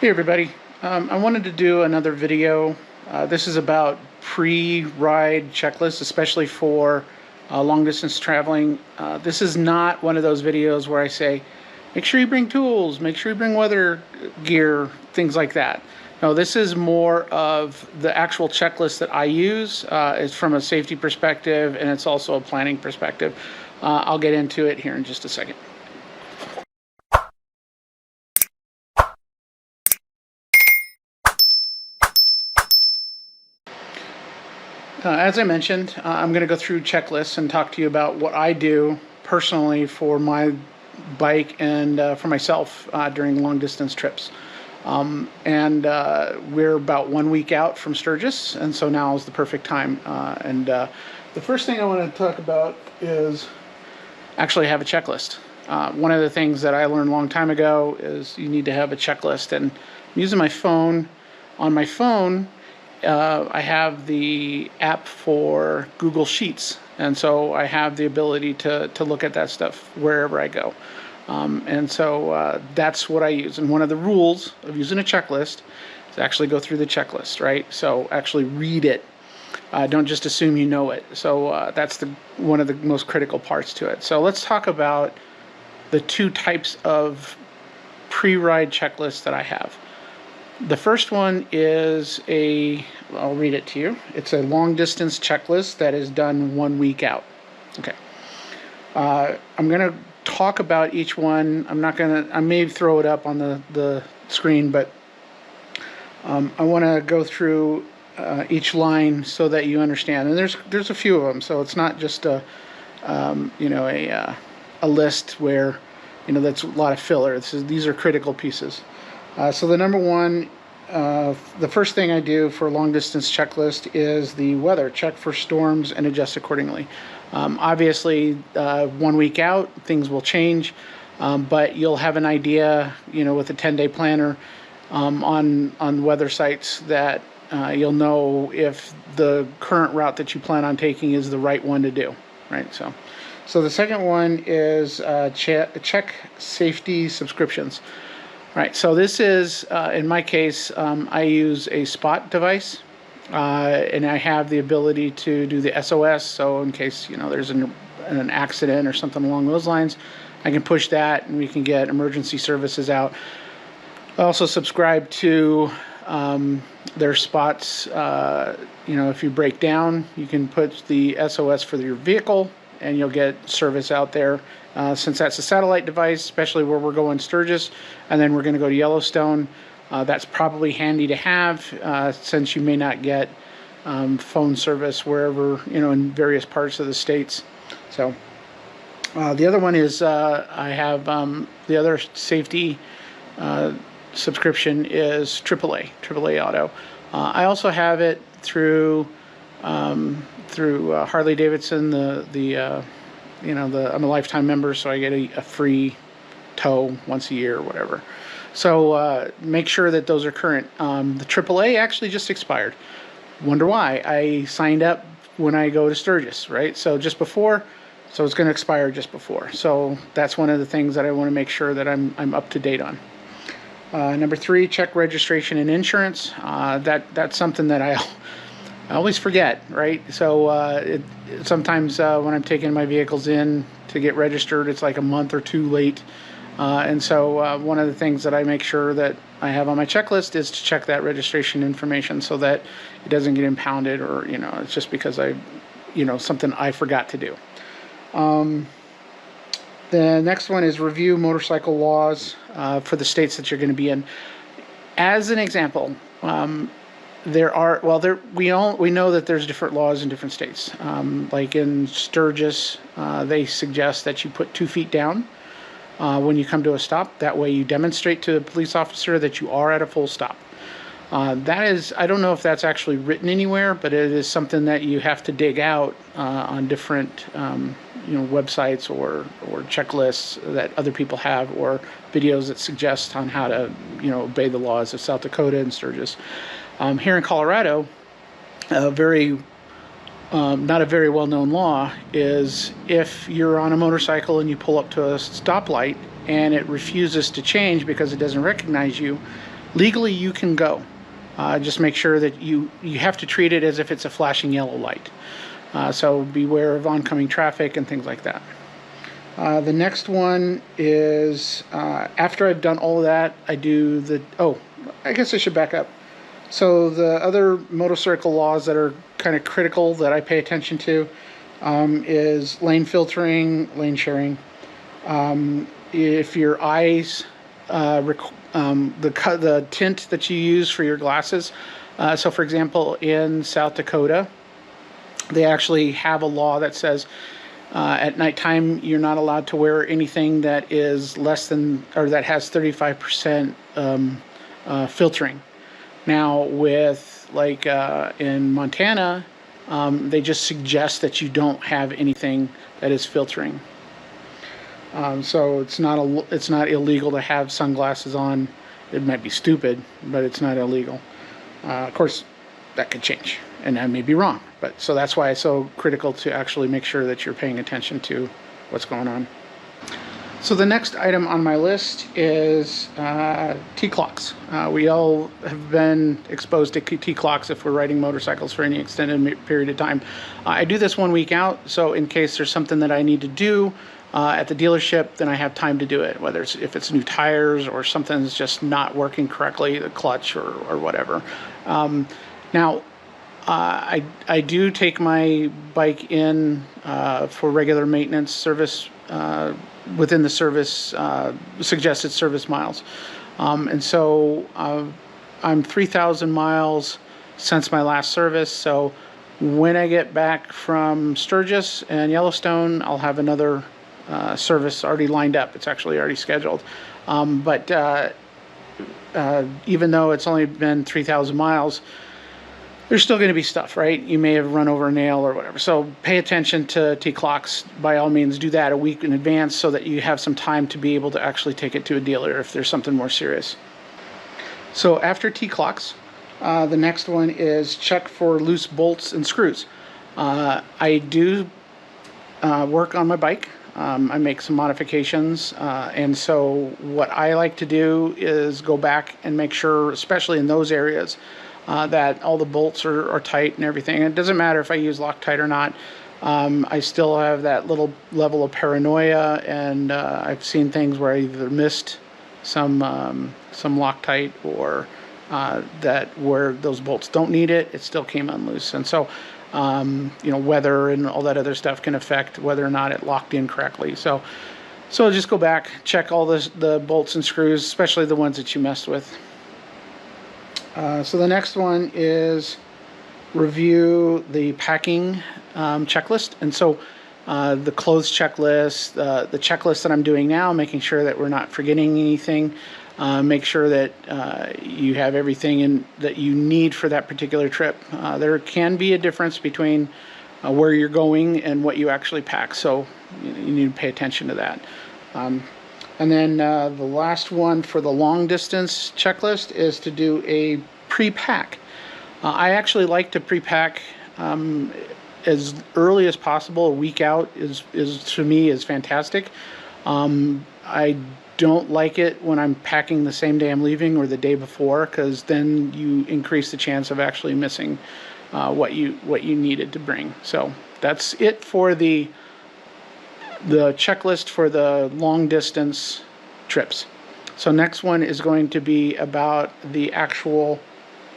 Hey everybody, I wanted to do another video. This is about pre-ride checklists, especially for long distance traveling. This is not one of those videos where I say, make sure you bring tools, make sure you bring weather gear, things like that. No, this is more of the actual checklist that I use. It's from a safety perspective and it's also a planning perspective. I'll get into it here in just a second. As I mentioned, I'm going to go through checklists and talk to you about what I do personally for my bike and for myself during long distance trips. We're about 1 week out from Sturgis, and so now is the perfect time. The first thing I want to talk about is actually have a checklist. One of the things that I learned a long time ago is you need to have a checklist, and I'm using my phone. On my phone, I have the app for Google Sheets, and so I have the ability to look at that stuff wherever I go. That's what I use. And one of the rules of using a checklist is actually go through the checklist, right? So actually read it. Don't just assume you know it. So that's one of the most critical parts to it. So let's talk about the two types of pre-ride checklists that I have. The first one is I'll read it to you. It's a long distance checklist that is done 1 week out. Okay. I'm going to talk about each one. I may throw it up on the screen, but I want to go through each line so that you understand. And there's a few of them, so it's not just a list where, that's a lot of filler. These are critical pieces. So the number one, the first thing I do for a long distance checklist is the weather. Check for storms and adjust accordingly. Obviously, 1 week out, things will change, but you'll have an idea, with a 10-day planner on weather sites that you'll know if the current route that you plan on taking is the right one to do, right? So the second one is check safety subscriptions. Right, so this is, in my case, I use a Spot device, and I have the ability to do the SOS, so in case, there's an accident or something along those lines, I can push that and we can get emergency services out. I also subscribe to their Spots, if you break down, you can put the SOS for your vehicle and you'll get service out there. Since that's a satellite device, especially where we're going Sturgis, and then we're going to go to Yellowstone, that's probably handy to have since you may not get phone service wherever, in various parts of the states. So the other one is I have the other safety subscription is AAA Auto. I also have it through Harley Davidson. I'm a lifetime member, so I get a free tow once a year or whatever. So make sure that those are current. The AAA actually just expired. Wonder why? I signed up when I go to Sturgis, right? So it's going to expire just before. So that's one of the things that I want to make sure that I'm up to date on. Number 3, check registration and insurance. That's something that I always forget, right? So sometimes when I'm taking my vehicles in to get registered, it's like a month or two late. So one of the things that I make sure that I have on my checklist is to check that registration information so that it doesn't get impounded or, it's just because something I forgot to do. The next one is review motorcycle laws for the states that you're going to be in. As an example, we know that there's different laws in different states. Like in Sturgis, they suggest that you put 2 feet down when you come to a stop. That way you demonstrate to the police officer that you are at a full stop. I don't know if that's actually written anywhere, but it is something that you have to dig out on different websites or checklists that other people have, or videos that suggest on how to obey the laws of South Dakota and Sturgis. Here in Colorado, not a very well-known law is if you're on a motorcycle and you pull up to a stoplight and it refuses to change because it doesn't recognize you, Legally, you can go. Just make sure that you have to treat it as if it's a flashing yellow light. So beware of oncoming traffic and things like that. The next one is after I've done all of that, I do the, oh, I guess I should back up. So the other motorcycle laws that are kind of critical that I pay attention to is lane filtering, lane sharing. If your eyes, the tint that you use for your glasses. So for example, in South Dakota, they actually have a law that says at nighttime you're not allowed to wear anything that is less than, or that has 35% filtering. Now with like in Montana, they just suggest that you don't have anything that is filtering. So it's not illegal to have sunglasses on. It might be stupid, but it's not illegal. Of course, that could change, and I may be wrong. But so that's why it's so critical to actually make sure that you're paying attention to what's going on. So the next item on my list is T-clocks. We all have been exposed to T-clocks if we're riding motorcycles for any extended period of time. I do this 1 week out, so in case there's something that I need to do at the dealership, then I have time to do it, whether it's if it's new tires or something's just not working correctly, the clutch or whatever. Now, I do take my bike in for regular maintenance service within the service suggested service miles, and so I'm 3,000 miles since my last service. So when I get back from Sturgis and Yellowstone, I'll have another service already lined up. It's actually already scheduled, but even though it's only been 3,000 miles, there's still going to be stuff, right? You may have run over a nail or whatever. So pay attention to T-clocks. By all means, do that a week in advance so that you have some time to be able to actually take it to a dealer if there's something more serious. So after T-clocks, the next one is check for loose bolts and screws. I do work on my bike. I make some modifications, and so what I like to do is go back and make sure, especially in those areas, that all the bolts are tight and everything. It doesn't matter if I use Loctite or not. I still have that little level of paranoia, and I've seen things where I either missed some Loctite or that where those bolts don't need it, it still came unloose. And so weather and all that other stuff can affect whether or not it locked in correctly. So just go back, check all the bolts and screws, especially the ones that you messed with. So the next one is review the packing checklist. And so the clothes checklist, the checklist that I'm doing now, making sure that we're not forgetting anything. Make sure that you have everything that you need for that particular trip. There can be a difference between where you're going and what you actually pack, so you need to pay attention to that. And then the last one for the long distance checklist is to do a pre-pack. I actually like to pre-pack as early as possible. A week out is to me is fantastic. I don't like it when I'm packing the same day I'm leaving or the day before, because then you increase the chance of actually missing what you needed to bring. So that's it for the checklist for the long distance trips. So next one is going to be about the actual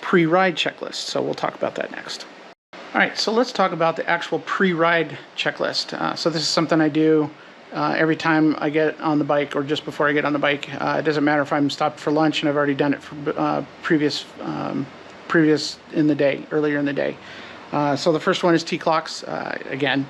pre-ride checklist. So we'll talk about that next. All right, so let's talk about the actual pre-ride checklist. So this is something I do every time I get on the bike or just before I get on the bike. It doesn't matter if I'm stopped for lunch and I've already done it for previous in the day, earlier in the day. So the first one is T-clocks. Again,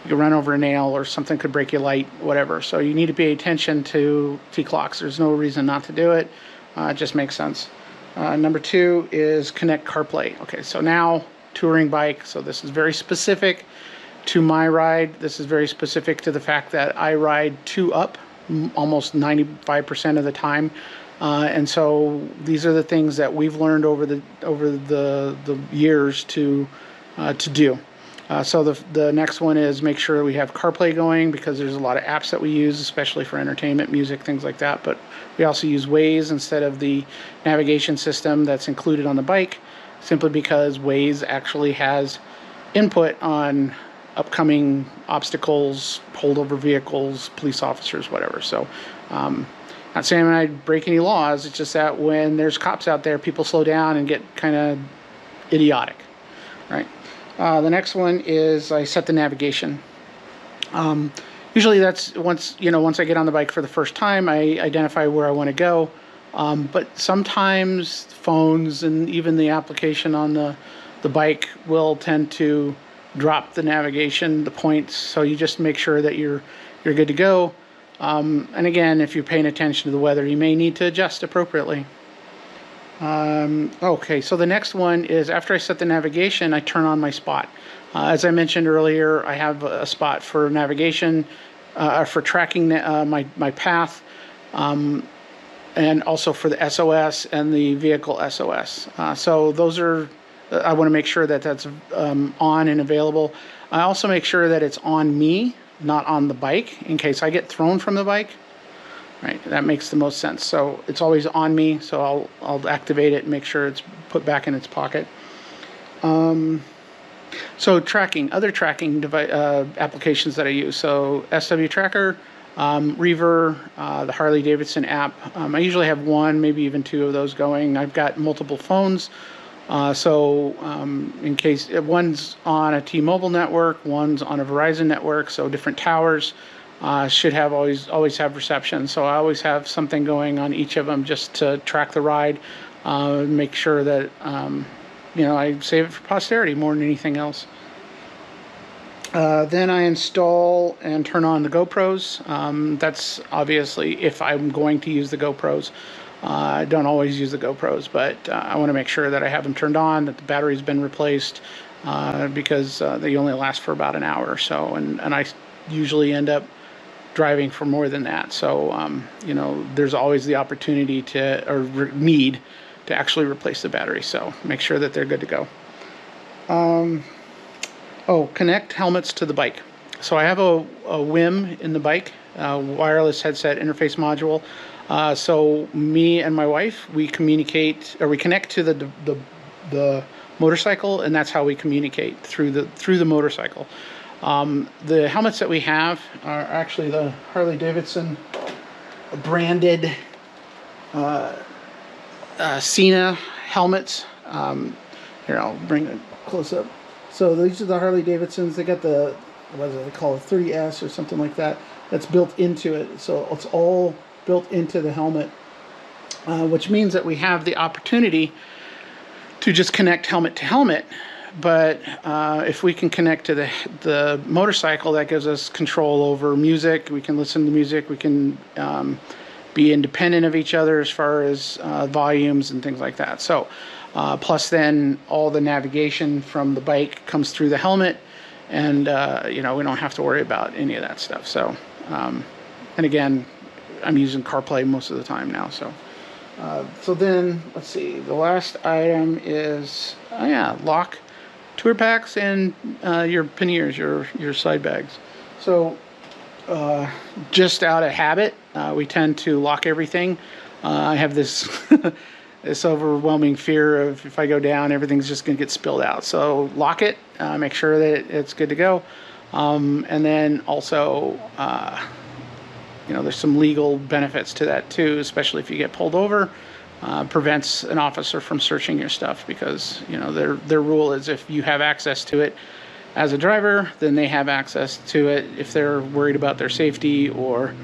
you could run over a nail or something could break your light, whatever. So you need to pay attention to T-clocks. There's no reason not to do it. It just makes sense. Number two is connect CarPlay. Okay, so now touring bike. So this is very specific to my ride. This is very specific to the fact that I ride 2-up almost 95% of the time. And so these are the things that we've learned over the years to do. So the next one is make sure we have CarPlay going, because there's a lot of apps that we use, especially for entertainment, music, things like that. But we also use Waze instead of the navigation system that's included on the bike, simply because Waze actually has input on upcoming obstacles, pulled over vehicles, police officers, whatever. So not saying I break any laws, it's just that when there's cops out there, people slow down and get kind of idiotic, right? The next one is I set the navigation. Usually that's once I get on the bike for the first time, I identify where I want to go. But sometimes phones and even the application on the bike will tend to drop the navigation, the points. So you just make sure that you're good to go. And again, if you're paying attention to the weather, you may need to adjust appropriately. Okay, so the next one is after I set the navigation, I turn on my spot. As I mentioned earlier, I have a spot for navigation, for tracking my path, and also for the SOS and the vehicle SOS. So those are, I want to make sure that that's on and available. I also make sure that it's on me, not on the bike, in case I get thrown from the bike. Right, that makes the most sense. So it's always on me, so I'll activate it and make sure it's put back in its pocket. So other tracking device applications that I use. So SW Tracker, Reaver, the Harley Davidson app. I usually have one, maybe even two of those going. I've got multiple phones. In case one's on a T-Mobile network, one's on a Verizon network, so different towers. Should have always have reception. So I always have something going on each of them just to track the ride, make sure that I save it for posterity more than anything else. Then I install and turn on the GoPros. That's obviously if I'm going to use the GoPros. I don't always use the GoPros, but I want to make sure that I have them turned on, that the battery's been replaced, because they only last for about an hour or so, and I usually end up driving for more than that. So there's always the opportunity need to actually replace the battery. So make sure that they're good to go. Connect helmets to the bike. So I have a WIM in the bike, wireless headset interface module. So me and my wife, we connect to the motorcycle, and that's how we communicate through the motorcycle. The helmets that we have are actually the Harley Davidson branded Sena helmets. Here, I'll bring it close up. So these are the Harley Davidsons. They got the, what do they call it, 3S or something like that. That's built into it. So it's all built into the helmet, which means that we have the opportunity to just connect helmet to helmet. But if we can connect to the motorcycle, that gives us control over music. We can listen to music. We can be independent of each other as far as volumes and things like that. So plus then all the navigation from the bike comes through the helmet, and we don't have to worry about any of that stuff. So and again, I'm using CarPlay most of the time now. So then let's see, the last item is lock tour packs and your panniers, your side bags. So just out of habit, we tend to lock everything. I have this this overwhelming fear of if I go down, everything's just going to get spilled out. So lock it, make sure that it's good to go, and then also there's some legal benefits to that too, especially if you get pulled over. Prevents an officer from searching your stuff, because their rule is if you have access to it as a driver, then they have access to it if they're worried about their safety or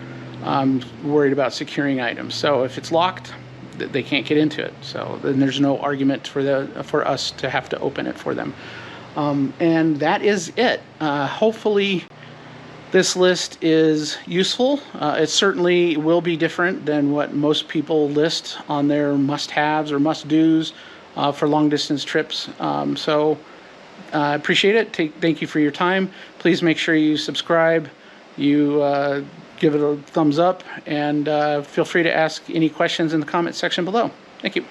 worried about securing items. So if it's locked, they can't get into it. So then there's no argument for us to have to open it for them. And that is it. Hopefully this list is useful. It certainly will be different than what most people list on their must-haves or must-dos for long-distance trips. So I appreciate it. Thank you for your time. Please make sure you subscribe, you give it a thumbs up, and feel free to ask any questions in the comment section below. Thank you.